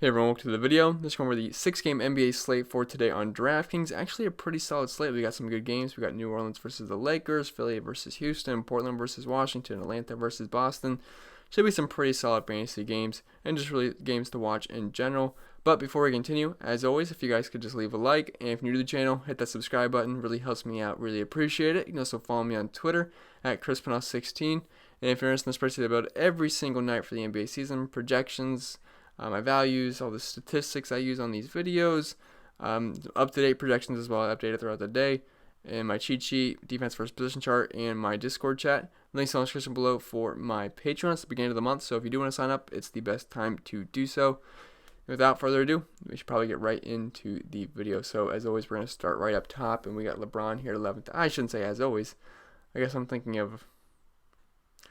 Hey everyone, welcome to the video. This is going over the 6-game NBA slate for today on Draftkings. Actually a pretty solid slate. We got some good games. We got New Orleans versus the Lakers, Philly versus Houston, Portland versus Washington, Atlanta versus Boston. Should be some pretty solid fantasy games and just really games to watch in general. But before we continue, as always, if you guys could just leave a like, and if you're new to the channel, hit that subscribe button. Really helps me out. Really appreciate it. You can also follow me on Twitter at ChrisPanel16. And if you're interested in the spreadsheet about every single night for the NBA season, projections, my values, all the statistics I use on these videos, up-to-date projections as well, updated throughout the day, and my cheat sheet, defense first position chart, and my Discord chat. Links in the description below for my Patreon. It's the beginning of the month, so if you do want to sign up, it's the best time to do so. Without further ado, we should probably get right into the video. So as always, we're going to start right up top, and we got LeBron here 11th. I shouldn't say as always. I guess I'm thinking of...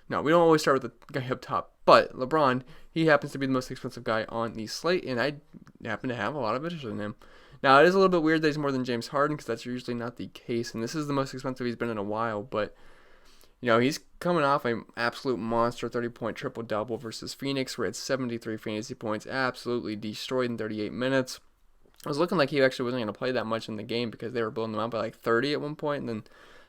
No, we don't always start with the guy up top, but LeBron, he happens to be the most expensive guy on the slate, and I happen to have a lot of interest in him. Now, it is a little bit weird that he's more than James Harden, because that's usually not the case, and this is the most expensive he's been in a while, but, you know, he's coming off an absolute monster 30-point triple-double versus Phoenix, where he had 73 fantasy points, absolutely destroyed in 38 minutes. It was looking like he actually wasn't going to play that much in the game, because they were blowing them out by like 30 at one point, and then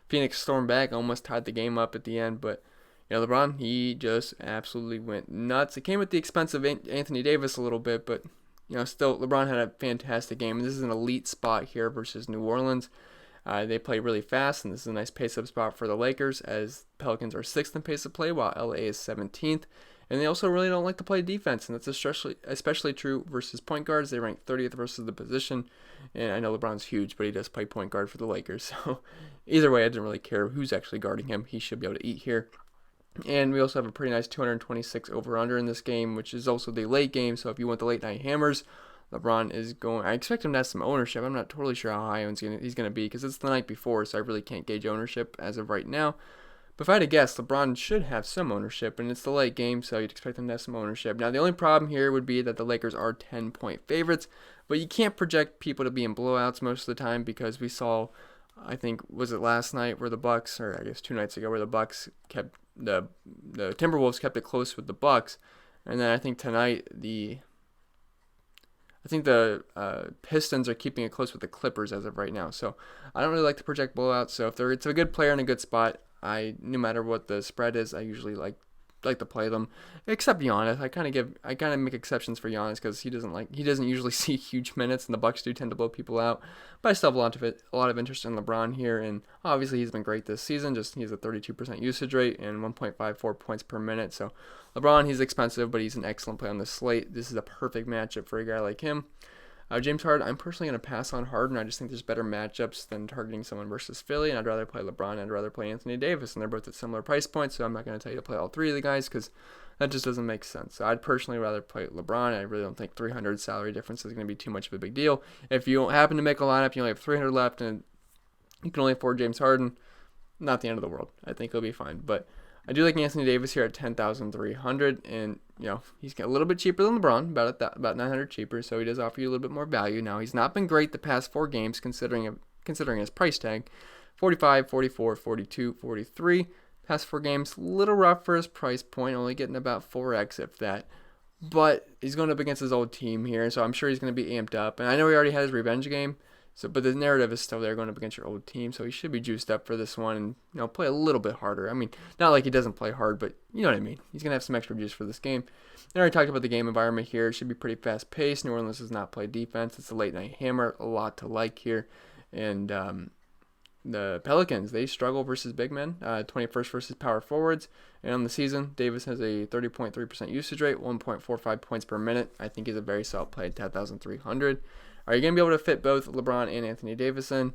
Phoenix stormed back, almost tied the game up at the end, but... You know, LeBron, he just absolutely went nuts. It came at the expense of Anthony Davis a little bit, but, you know, still, LeBron had a fantastic game. And this is an elite spot here versus New Orleans. They play really fast, and this is a nice pace-up spot for the Lakers, as Pelicans are 6th in pace of play, while LA is 17th. And they also really don't like to play defense, and that's especially true versus point guards. They rank 30th versus the position. And I know LeBron's huge, but he does play point guard for the Lakers. So either way, I didn't really care who's actually guarding him. He should be able to eat here. And we also have a pretty nice 226 over-under in this game, which is also the late game. So if you want the late-night hammers, LeBron is going... I expect him to have some ownership. I'm not totally sure how high he's going to be, because it's the night before, so I really can't gauge ownership as of right now. But if I had to guess, LeBron should have some ownership, and it's the late game, so you'd expect him to have some ownership. Now, the only problem here would be that the Lakers are 10-point favorites, but you can't project people to be in blowouts most of the time, because we saw... I think, was it last night where the Bucks, or I guess 2 nights ago, where the Bucks kept the Timberwolves kept it close with the Bucks, and then I think tonight the Pistons are keeping it close with the Clippers as of right now. So I don't really like to project blowouts. So if it's a good player in a good spot, no matter what the spread is, I usually like to play them, except Giannis. I kind of make exceptions for Giannis, because he doesn't usually see huge minutes, and the Bucks do tend to blow people out. But I still have a lot of interest in LeBron here, and obviously he's been great this season. Just he has a 32% usage rate and 1.54 points per minute. So LeBron, he's expensive, but he's an excellent play on the slate. This is a perfect matchup for a guy like him. James Harden, I'm personally going to pass on Harden. I just think there's better matchups than targeting someone versus Philly, and I'd rather play LeBron, and I'd rather play Anthony Davis, and they're both at similar price points, so I'm not going to tell you to play all three of the guys, because that just doesn't make sense. So I'd personally rather play LeBron. I really don't think 300 salary difference is going to be too much of a big deal. If you happen to make a lineup, you only have 300 left, and you can only afford James Harden, not the end of the world. I think he'll be fine, but I do like Anthony Davis here at 10,300, and you know he's a little bit cheaper than LeBron, about 900 cheaper, so he does offer you a little bit more value. Now he's not been great the past 4 games, considering his price tag, 45, 44, 42, 43. Past 4 games, little rough for his price point, only getting about 4x if that. But he's going up against his old team here, so I'm sure he's going to be amped up. And I know he already had his revenge game. But the narrative is still there, going up against your old team, so he should be juiced up for this one and, you know, play a little bit harder. I mean, not like he doesn't play hard, but you know what I mean. He's going to have some extra juice for this game. I already talked about the game environment here. It should be pretty fast-paced. New Orleans does not play defense. It's a late-night hammer, a lot to like here. And the Pelicans, they struggle versus big men, 21st versus power forwards. And on the season, Davis has a 30.3% usage rate, 1.45 points per minute. I think he's a very solid play at 10,300. Are you going to be able to fit both LeBron and Anthony Davis in?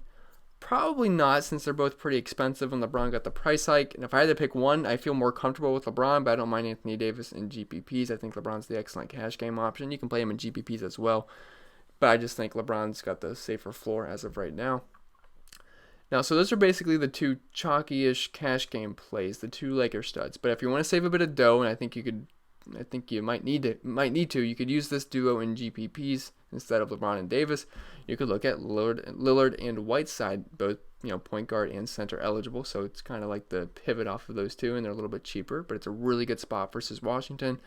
Probably not, since they're both pretty expensive and LeBron got the price hike. And if I had to pick one, I feel more comfortable with LeBron, but I don't mind Anthony Davis in GPPs. I think LeBron's the excellent cash game option. You can play him in GPPs as well, but I just think LeBron's got the safer floor as of right now. Now, so those are basically the 2 chalky-ish cash game plays, the 2 Laker studs. But if you want to save a bit of dough, and I think you might need to, you could use this duo in GPPs instead of LeBron and Davis. You could look at Lillard and Whiteside, both, you know, point guard and center eligible. So it's kind of like the pivot off of those two, and they're a little bit cheaper, but it's a really good spot versus Washington.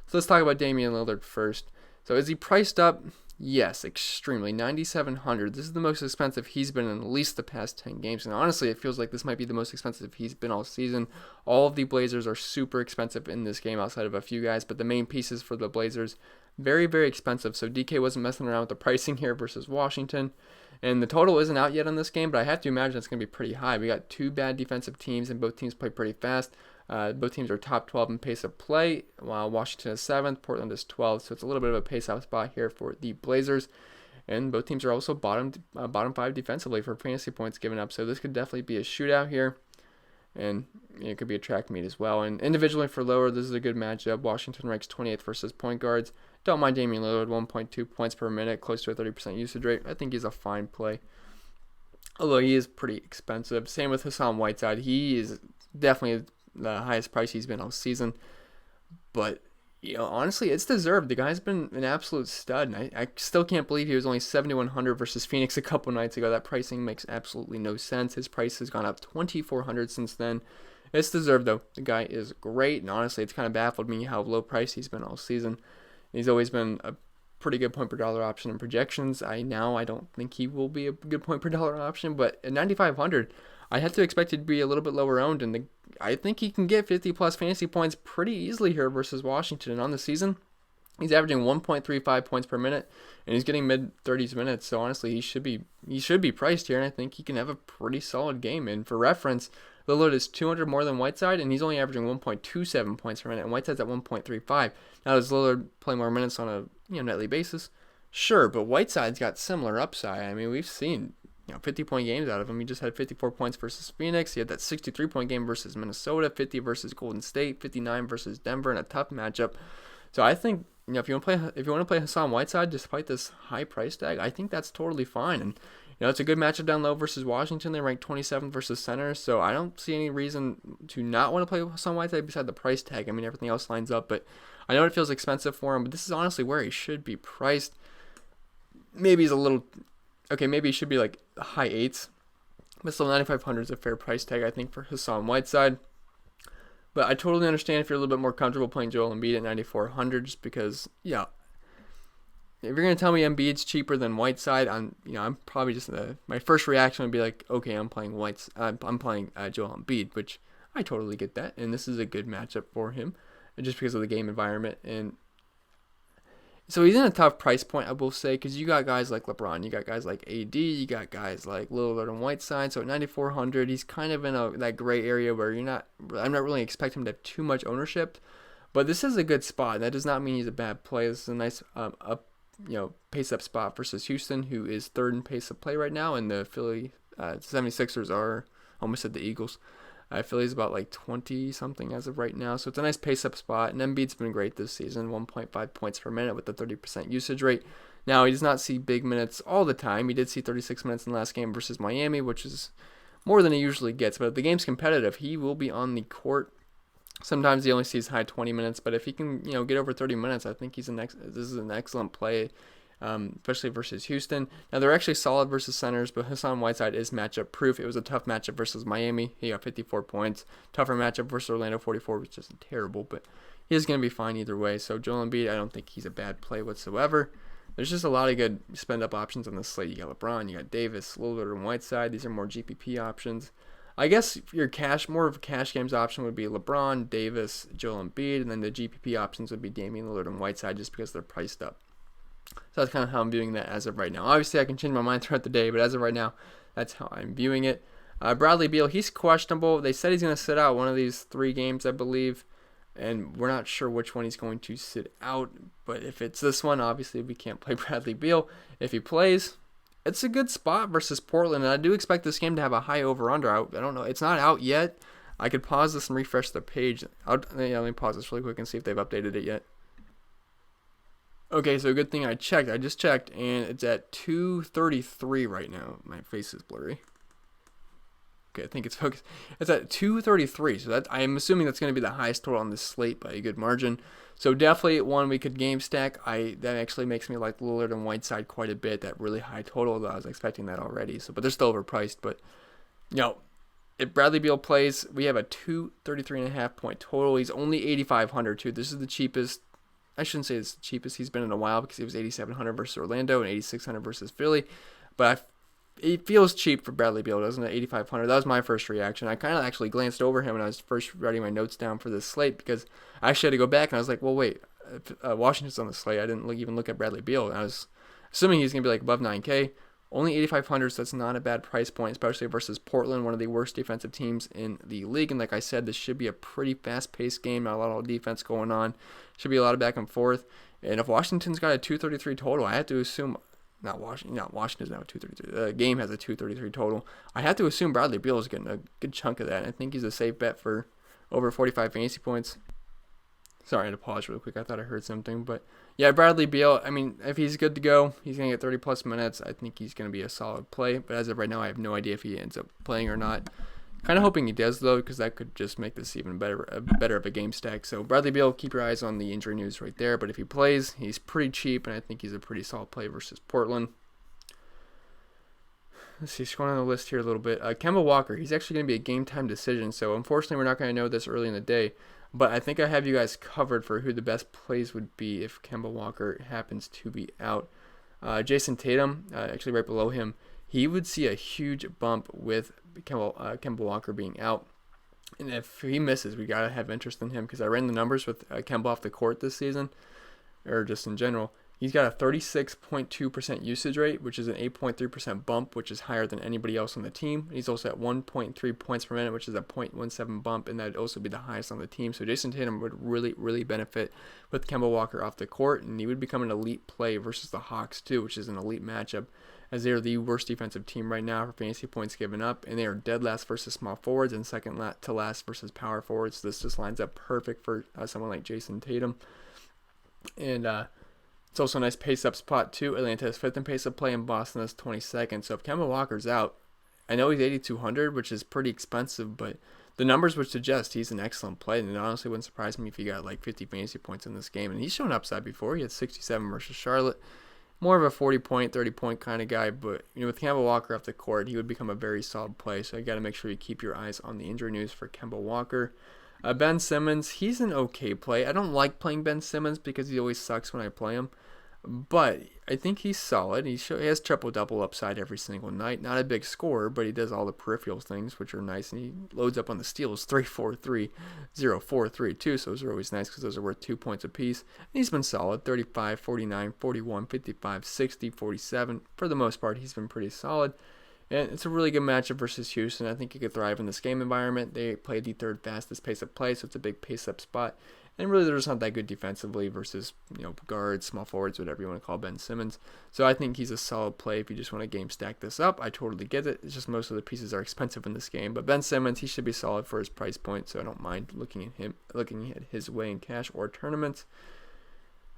So let's talk about Damian Lillard first. So is he priced up? Yes, extremely. 9,700. This is the most expensive he's been in at least the past 10 games. And honestly, it feels like this might be the most expensive he's been all season. All of the Blazers are super expensive in this game outside of a few guys, but the main pieces for the Blazers, very, very expensive. So DK wasn't messing around with the pricing here versus Washington. And the total isn't out yet on this game, but I have to imagine it's going to be pretty high. We got two bad defensive teams, and both teams play pretty fast. Both teams are top 12 in pace of play, while Washington is 7th, Portland is 12th. So it's a little bit of a pace-out spot here for the Blazers. And both teams are also bottom 5 defensively for fantasy points given up. So this could definitely be a shootout here. And it could be a track meet as well. And individually for lower, this is a good matchup. Washington ranks 28th versus point guards. Don't mind Damian Lillard, 1.2 points per minute, close to a 30% usage rate. I think he's a fine play, although he is pretty expensive. Same with Hassan Whiteside. He is definitely the highest price he's been all season. But, honestly, it's deserved. The guy's been an absolute stud, and I still can't believe he was only 7,100 versus Phoenix a couple nights ago. That pricing makes absolutely no sense. His price has gone up 2,400 since then. It's deserved, though. The guy is great, and honestly, it's kind of baffled me how low price he's been all season. He's always been a pretty good point per dollar option in projections. I don't think he will be a good point per dollar option, but at 9,500, I had to expect it to be a little bit lower owned, and I think he can get 50 plus fantasy points pretty easily here versus Washington. And on the season, he's averaging 1.35 points per minute, and he's getting mid 30s minutes. So honestly, he should be priced here, and I think he can have a pretty solid game. And for reference, Lillard is 200 more than Whiteside, and he's only averaging 1.27 points per minute, and Whiteside's at 1.35. Now, does Lillard play more minutes on a nightly basis? Sure, but Whiteside's got similar upside. I mean, we've seen 50-point games out of him. He just had 54 points versus Phoenix. He had that 63-point game versus Minnesota, 50 versus Golden State, 59 versus Denver in a tough matchup. So I think if you want to play Hassan Whiteside despite this high price tag, I think that's totally fine. And it's a good matchup down low versus Washington. They rank 27th versus center, so I don't see any reason to not want to play Hassan Whiteside beside the price tag. I mean, everything else lines up, but I know it feels expensive for him, but this is honestly where he should be priced. Maybe he's a little... Okay, maybe he should be like high 8s, but still 9,500 is a fair price tag, I think, for Hassan Whiteside. But I totally understand if you're a little bit more comfortable playing Joel Embiid at 9,400, just because, if you're going to tell me Embiid's cheaper than Whiteside, I'm probably just my first reaction would be like, okay, I'm playing Joel Embiid, which I totally get that, and this is a good matchup for him, just because of the game environment. And so he's in a tough price point, I will say, because you got guys like LeBron, you got guys like AD, you got guys like Lillard and Whiteside. So at 9,400, he's kind of in that gray area where I'm not really expecting him to have too much ownership. But this is a good spot. That does not mean he's a bad play. This is a nice pace up spot versus Houston, who is third in pace of play right now, and the Philly 76ers are almost at the Eagles. Philly's about like 20 something as of right now, so it's a nice pace up spot. And Embiid's been great this season, 1.5 points per minute with a 30% usage rate. Now, he does not see big minutes all the time. He did see 36 minutes in the last game versus Miami, which is more than he usually gets. But if the game's competitive, he will be on the court. Sometimes he only sees high 20 minutes, but if he can get over 30 minutes, I think this is an excellent play. Especially versus Houston. Now, they're actually solid versus centers, but Hassan Whiteside is matchup proof. It was a tough matchup versus Miami. He got 54 points. Tougher matchup versus Orlando, 44, which isn't terrible, but he is going to be fine either way. So Joel Embiid, I don't think he's a bad play whatsoever. There's just a lot of good spend-up options on this slate. You got LeBron, you got Davis, Lillard, and Whiteside. These are more GPP options. I guess your more of a cash games option would be LeBron, Davis, Joel Embiid, and then the GPP options would be Damian Lillard and Whiteside just because they're priced up. So that's kind of how I'm viewing that as of right now. Obviously, I can change my mind throughout the day, but as of right now, that's how I'm viewing it. Bradley Beal, he's questionable. They said he's going to sit out one of these 3 games, I believe, and we're not sure which one he's going to sit out. But if it's this one, obviously we can't play Bradley Beal. If he plays, it's a good spot versus Portland, and I do expect this game to have a high over-under. I don't know. It's not out yet. I could pause this and refresh the page. Let me pause this really quick and see if they've updated it yet. Okay, so good thing I checked. I just checked, and it's at 233 right now. My face is blurry. Okay, I think it's focused. It's at 233, so I'm assuming that's going to be the highest total on this slate by a good margin. So definitely one we could game stack. That actually makes me like Lillard and Whiteside quite a bit. That really high total, though I was expecting that already. So, but they're still overpriced. But if Bradley Beal plays, we have a 233.5 point total. He's only 8,500 too. This is the cheapest I shouldn't say it's the cheapest he's been in a while because he was 8,700 versus Orlando and 8,600 versus Philly. But it feels cheap for Bradley Beal, doesn't it? 8,500. That was my first reaction. I kind of actually glanced over him when I was first writing my notes down for this slate because I actually had to go back and I was like, well, wait, Washington's on the slate. I didn't even look at Bradley Beal. And I was assuming he's going to be like above 9K. Only 8,500, so that's not a bad price point, especially versus Portland, one of the worst defensive teams in the league. And like I said, this should be a pretty fast-paced game. Not a lot of defense going on. Should be a lot of back and forth. And if Washington's got a 233 total, I have to assume Washington's now 233. The game has a 233 total. I have to assume Bradley Beal is getting a good chunk of that. I think he's a safe bet for over 45 fantasy points. Sorry, I had to pause real quick. I thought I heard something. But, yeah, Bradley Beal, I mean, if he's good to go, he's going to get 30-plus minutes. I think he's going to be a solid play. But as of right now, I have no idea if he ends up playing or not. Kind of hoping he does, though, because that could just make this even better of a game stack. So, Bradley Beal, keep your eyes on the injury news right there. But if he plays, he's pretty cheap, and I think he's a pretty solid play versus Portland. Let's see, scrolling on the list here a little bit. Kemba Walker, he's actually going to be a game-time decision. So, unfortunately, we're not going to know this early in the day. But I think I have you guys covered for who the best plays would be if Kemba Walker happens to be out. Jason Tatum, actually right below him, he would see a huge bump with Kemba Walker being out. And if he misses, we got to have interest in him because I ran the numbers with Kemba off the court this season, or just in general. He's got a 36.2% usage rate, which is an 8.3% bump, which is higher than anybody else on the team. He's also at 1.3 points per minute, which is a 0.17 bump, and that would also be the highest on the team. So Jason Tatum would really, really benefit with Kemba Walker off the court, and he would become an elite play versus the Hawks, too, which is an elite matchup, as they are the worst defensive team right now for fantasy points given up, and they are dead last versus small forwards and second to last versus power forwards. So this just lines up perfect for someone like Jason Tatum. And it's also a nice pace-up spot, too. Atlanta is 5th in pace-up play, and Boston is 22nd. So if Kemba Walker's out, I know he's 8,200, which is pretty expensive, but the numbers would suggest he's an excellent play, and it honestly wouldn't surprise me if he got like 50 fantasy points in this game. And he's shown upside before. He had 67 versus Charlotte. More of a 40-point, 30-point kind of guy, but with Kemba Walker off the court, he would become a very solid play. So you got to make sure you keep your eyes on the injury news for Kemba Walker. Ben Simmons, he's an okay play. I don't like playing Ben Simmons because he always sucks when I play him. But I think he's solid. He has triple-double upside every single night. Not a big scorer, but he does all the peripheral things, which are nice. And he loads up on the steals 3, 4, 3, 0, 4, 3, 2. So those are always nice because those are worth 2 points apiece. And he's been solid. 35, 49, 41, 55, 60, 47. For the most part, he's been pretty solid. And it's a really good matchup versus Houston. I think he could thrive in this game environment. They play the third fastest pace of play, so it's a big pace-up spot. And really, they're just not that good defensively versus guards, small forwards, whatever you want to call Ben Simmons. So I think he's a solid play if you just want to game stack this up. I totally get it. It's just most of the pieces are expensive in this game. But Ben Simmons, he should be solid for his price point, so I don't mind looking at his way in cash or tournaments.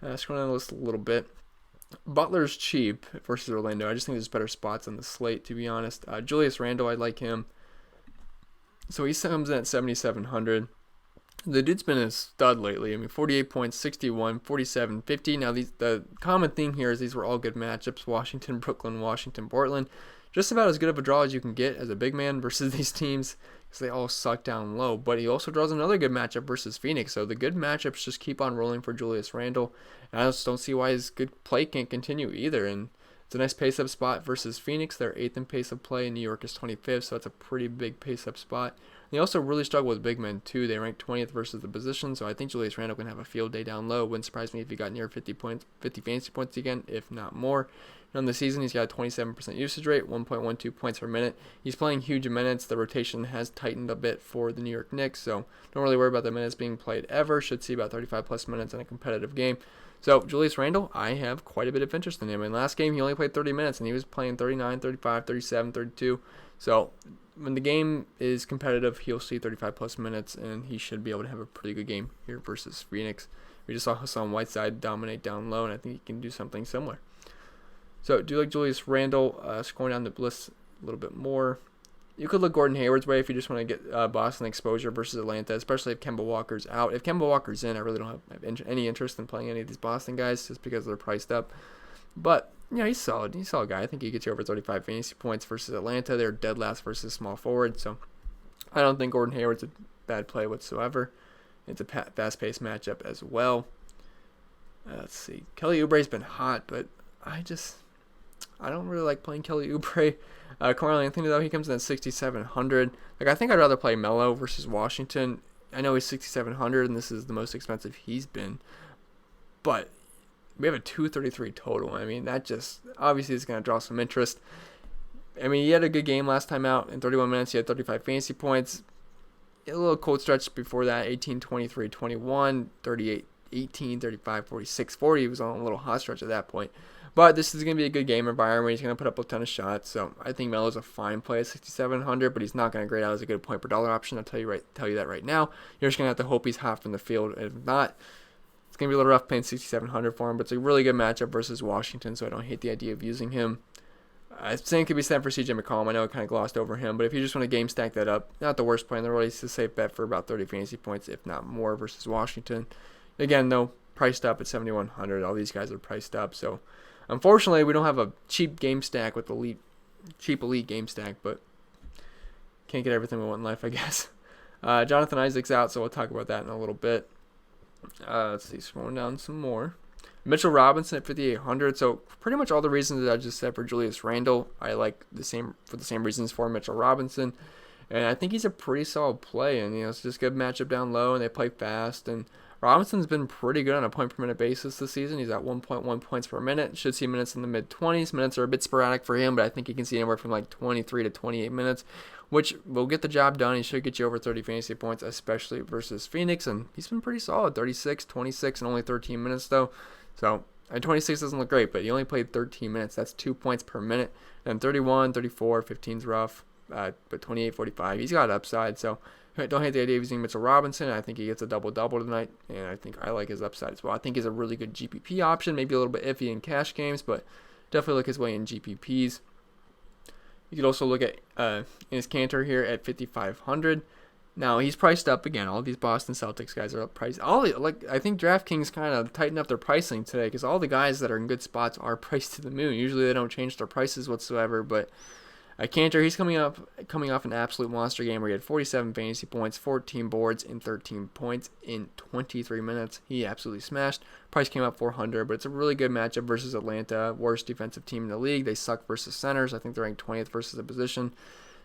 Scrolling down the list a little bit. Butler's cheap versus Orlando. I just think there's better spots on the slate, to be honest. Julius Randle, I like him. So he comes in at 7,700. The dude's been a stud lately. I mean, 48 points, 61, 47, 50. Now, the common theme here is these were all good matchups. Washington, Brooklyn, Washington, Portland. Just about as good of a draw as you can get as a big man versus these teams because they all suck down low. But he also draws another good matchup versus Phoenix. So the good matchups just keep on rolling for Julius Randle. And I just don't see why his good play can't continue either. And it's a nice pace-up spot versus Phoenix. They're 8th in pace of play. New York is 25th, so that's a pretty big pace-up spot. They also really struggle with big men, too. They rank 20th versus the position, so I think Julius Randle can have a field day down low. Wouldn't surprise me if he got near 50 fantasy points again, if not more. And on the season, he's got a 27% usage rate, 1.12 points per minute. He's playing huge minutes. The rotation has tightened a bit for the New York Knicks, so don't really worry about the minutes being played ever. Should see about 35-plus minutes in a competitive game. So, Julius Randle, I have quite a bit of interest in him. In last game, he only played 30 minutes, and he was playing 39, 35, 37, 32. So, when the game is competitive, he'll see 35-plus minutes, and he should be able to have a pretty good game here versus Phoenix. We just saw Hassan Whiteside dominate down low, and I think he can do something similar. So, do you like Julius Randle? Scrolling down the list a little bit more. You could look Gordon Hayward's way if you just want to get Boston exposure versus Atlanta, especially if Kemba Walker's out. If Kemba Walker's in, I really don't have any interest in playing any of these Boston guys just because they're priced up. But, he's solid. He's a solid guy. I think he gets you over 35 fantasy points versus Atlanta. They're dead last versus small forward. So, I don't think Gordon Hayward's a bad play whatsoever. It's a fast-paced matchup as well. Let's see. Kelly Oubre's been hot, but I don't really like playing Kelly Oubre. Carmelo Anthony, though, he comes in at 6,700. Like, I think I'd rather play Melo versus Washington. I know he's 6,700, and this is the most expensive he's been. But we have a 233 total. I mean, that just obviously is going to draw some interest. I mean, he had a good game last time out. In 31 minutes, he had 35 fantasy points. A little cold stretch before that, 18, 23, 21, 38, 18, 35, 46, 40. He was on a little hot stretch at that point. But this is going to be a good game environment. He's going to put up a ton of shots. So I think Melo's a fine play at 6,700, but he's not going to grade out as a good point per dollar option. I'll tell you that right now. You're just going to have to hope he's hot from the field. If not, it's going to be a little rough paying 6,700 for him, but it's a really good matchup versus Washington, so I don't hate the idea of using him. Same could be said for CJ McCollum. I know I kind of glossed over him, but if you just want to game stack that up, not the worst play in the world. He's a safe bet for about 30 fantasy points, if not more, versus Washington. Again, though, priced up at 7,100. All these guys are priced up, so unfortunately, we don't have a cheap game stack with cheap elite game stack, but can't get everything we want in life, I guess. Jonathan Isaac's out, so we'll talk about that in a little bit. Let's see, scrolling down some more. Mitchell Robinson at 5,800. So pretty much all the reasons that I just said for Julius Randle, I like the same reasons for Mitchell Robinson, and I think he's a pretty solid play. And it's just a good matchup down low, and they play fast. And Robinson's been pretty good on a point per minute basis this season. He's at 1.1 points per minute. Should see minutes in the mid 20s. Minutes are a bit sporadic for him, but I think he can see anywhere from like 23 to 28 minutes, which will get the job done. He should get you over 30 fantasy points, especially versus Phoenix, and he's been pretty solid. 36, 26, and only 13 minutes though. So 26 doesn't look great, but he only played 13 minutes. That's 2 points per minute. And 31, 34, 15's rough, but 28, 45, he's got upside. So don't hate the idea of using Mitchell Robinson. I think he gets a double-double tonight, and I think I like his upside as well. I think he's a really good GPP option, maybe a little bit iffy in cash games, but definitely look his way in GPPs. You could also look at Enes Kanter here at 5,500. Now, he's priced up again. All these Boston Celtics guys are up priced. I think DraftKings kind of tightened up their pricing today because all the guys that are in good spots are priced to the moon. Usually they don't change their prices whatsoever, but Kanter, he's coming off an absolute monster game where he had 47 fantasy points, 14 boards, and 13 points in 23 minutes. He absolutely smashed. Price came up 400, but it's a really good matchup versus Atlanta, worst defensive team in the league. They suck versus centers. I think they're ranked 20th versus the position.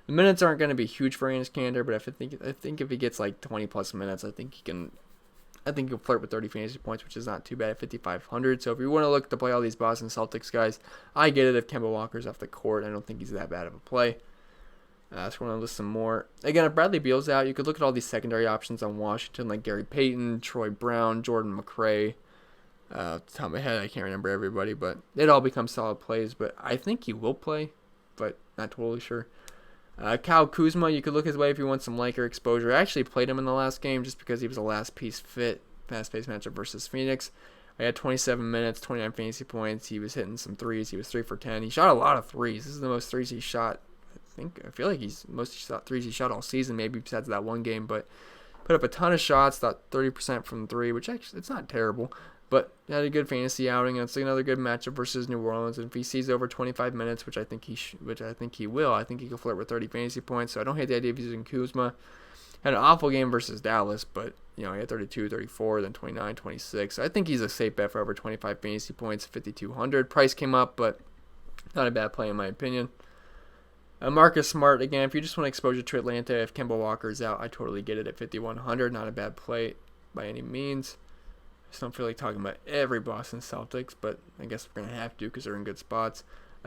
The minutes aren't going to be huge for Enes Kanter, but I think if he gets like 20 plus minutes, I think he'll flirt with 30 fantasy points, which is not too bad at 5,500. So if you want to look to play all these Boston Celtics guys, I get it if Kemba Walker's off the court. I don't think he's that bad of a play. So we're going to list some more. Again, if Bradley Beal's out, you could look at all these secondary options on Washington, like Gary Payton, Troy Brown, Jordan McRae. Off the top of my head, I can't remember everybody, but it all becomes solid plays. But I think he will play, but not totally sure. Kyle Kuzma, you could look his way if you want some Laker exposure. I actually played him in the last game just because he was a last piece fit. Fast-paced matchup versus Phoenix. I had 27 minutes, 29 fantasy points. He was hitting some threes. He was 3 for 10. He shot a lot of threes. This is the most threes he shot. I feel like he's most threes he shot all season, maybe besides that one game. But put up a ton of shots, thought 30% from 3, which actually it's not terrible. But had a good fantasy outing, and it's another good matchup versus New Orleans. And if he sees over 25 minutes, which I think he will, I think he can flirt with 30 fantasy points. So I don't hate the idea of using Kuzma. Had an awful game versus Dallas, but he had 32, 34, then 29, 26. So I think he's a safe bet for over 25 fantasy points, 5,200. Price came up, but not a bad play in my opinion. Marcus Smart, again, if you just want exposure to Atlanta, if Kemba Walker is out, I totally get it at 5,100. Not a bad play by any means. I just don't feel like talking about every Boston Celtics, but I guess we're going to have to because they're in good spots.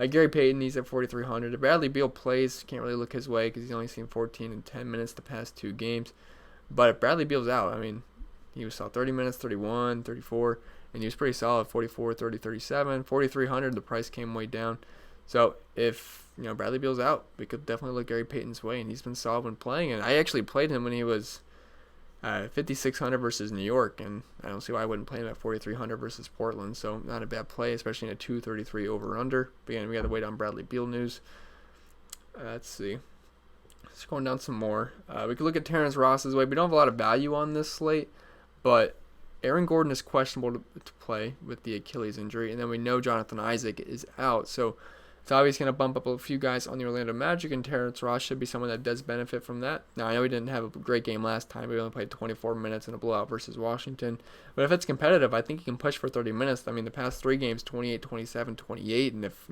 Gary Payton, he's at 4,300. If Bradley Beal plays, can't really look his way because he's only seen 14 and 10 minutes the past 2 games. But if Bradley Beal's out, he saw 30 minutes, 31, 34, and he was pretty solid, 44, 30, 37, 4,300. The price came way down. So if Bradley Beal's out, we could definitely look Gary Payton's way, and he's been solid when playing. And I actually played him when he was 5,600 versus New York, and I don't see why I wouldn't play him at 4,300 versus Portland. So not a bad play, especially in a 233 over/under. But again, we got to wait on Bradley Beal news. Let's see. Just going down some more. We could look at Terrence Ross's way. We don't have a lot of value on this slate, but Aaron Gordon is questionable to play with the Achilles injury, and then we know Jonathan Isaac is out. So It's obviously going to bump up a few guys on the Orlando Magic, and Terrence Ross should be someone that does benefit from that. Now, I know he didn't have a great game last time. He only played 24 minutes in a blowout versus Washington. But if it's competitive, I think he can push for 30 minutes. I mean, the past 3 games, 28, 27, 28. And if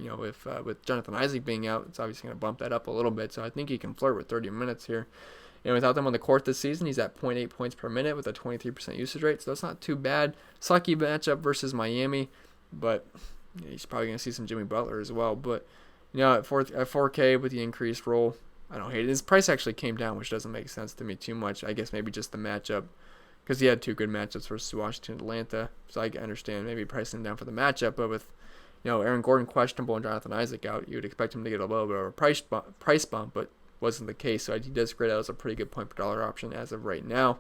with Jonathan Isaac being out, it's obviously going to bump that up a little bit. So I think he can flirt with 30 minutes here. And without them on the court this season, he's at 0.8 points per minute with a 23% usage rate. So that's not too bad. Sucky matchup versus Miami, but he's probably going to see some Jimmy Butler as well. But at 4K with the increased role, I don't hate it. His price actually came down, which doesn't make sense to me too much. I guess maybe just the matchup, because he had 2 good matchups versus Washington and Atlanta. So I understand maybe pricing him down for the matchup. But with Aaron Gordon questionable and Jonathan Isaac out, you would expect him to get a little bit of a price bump, but wasn't the case. So he does grade out as a pretty good point per dollar option as of right now.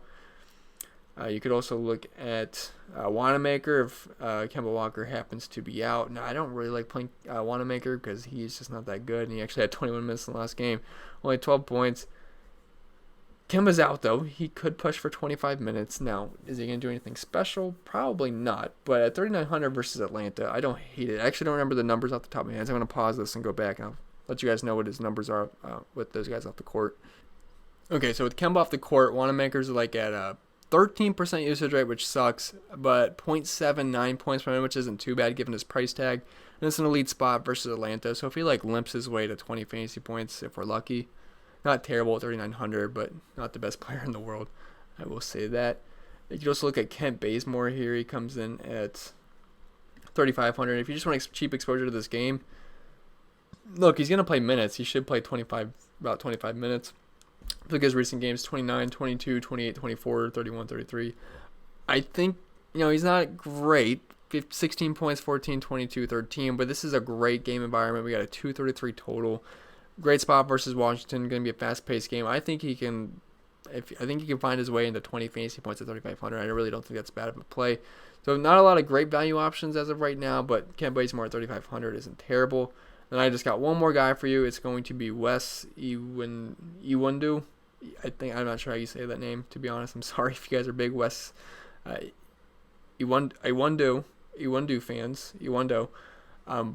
You could also look at Wanamaker if Kemba Walker happens to be out. Now, I don't really like playing Wanamaker because he's just not that good, and he actually had 21 minutes in the last game, only 12 points. Kemba's out, though. He could push for 25 minutes. Now, is he going to do anything special? Probably not. But at 3,900 versus Atlanta, I don't hate it. I actually don't remember the numbers off the top of my head. I'm going to pause this and go back, and I'll let you guys know what his numbers are with those guys off the court. Okay, so with Kemba off the court, Wanamaker's like at 13% usage rate, which sucks, but 0.79 points per minute, which isn't too bad given his price tag. And it's an elite spot versus Atlanta, so if he limps his way to 20 fantasy points, if we're lucky, not terrible at 3,900, but not the best player in the world. I will say that. You can also look at Kent Bazemore here. He comes in at 3,500. If you just want cheap exposure to this game, look, he's going to play minutes. He should play about 25 minutes. Look at his recent games, 29, 22, 28, 24, 31, 33. I think, he's not great. 16 points, 14, 22, 13. But this is a great game environment. We got a 233 total. Great spot versus Washington. Going to be a fast-paced game. I think he can find his way into 20 fantasy points at 3,500. I really don't think that's bad of a play. So not a lot of great value options as of right now, but Kent Bazemore at 3,500 isn't terrible. Then I just got one more guy for you. It's going to be Wes Iwundu. I'm not sure how you say that name, to be honest. I'm sorry if you guys are big Wes Iwundu fans. Iwundo.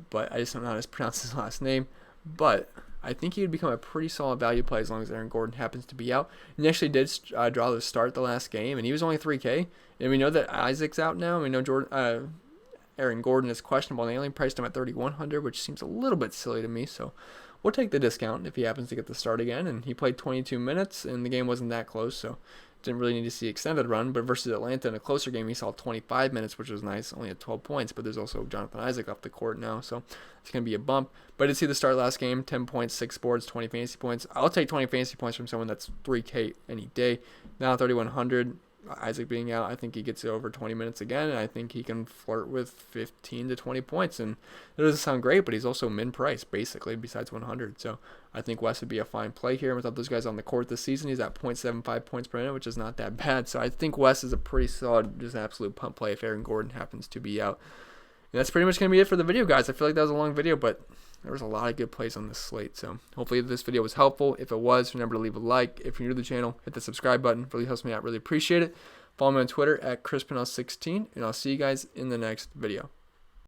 But I just don't know how to pronounce his last name. But I think he would become a pretty solid value play as long as Aaron Gordon happens to be out. And he actually did draw the start the last game, and he was only 3K. And we know that Isaac's out now. And we know Aaron Gordon is questionable, and they only priced him at 3,100, which seems a little bit silly to me. So we'll take the discount if he happens to get the start again. And he played 22 minutes, and the game wasn't that close, so didn't really need to see extended run. But versus Atlanta in a closer game, he saw 25 minutes, which was nice, only at 12 points. But there's also Jonathan Isaac off the court now, so it's going to be a bump. But I did see the start last game, 10 points, 6 boards, 20 fantasy points. I'll take 20 fantasy points from someone that's 3K any day. Now 3,100. Isaac being out, I think he gets over 20 minutes again, and I think he can flirt with 15 to 20 points. And it doesn't sound great, but he's also min-price, basically, besides 100. So I think Wes would be a fine play here. Without those guys on the court this season, he's at 0.75 points per minute, which is not that bad. So I think Wes is a pretty solid, just absolute pump play if Aaron Gordon happens to be out. And that's pretty much going to be it for the video, guys. I feel like that was a long video, but there was a lot of good plays on this slate. So hopefully this video was helpful. If it was, remember to leave a like. If you're new to the channel, hit the subscribe button. It really helps me out. Really appreciate it. Follow me on Twitter at ChrisPennell16, and I'll see you guys in the next video.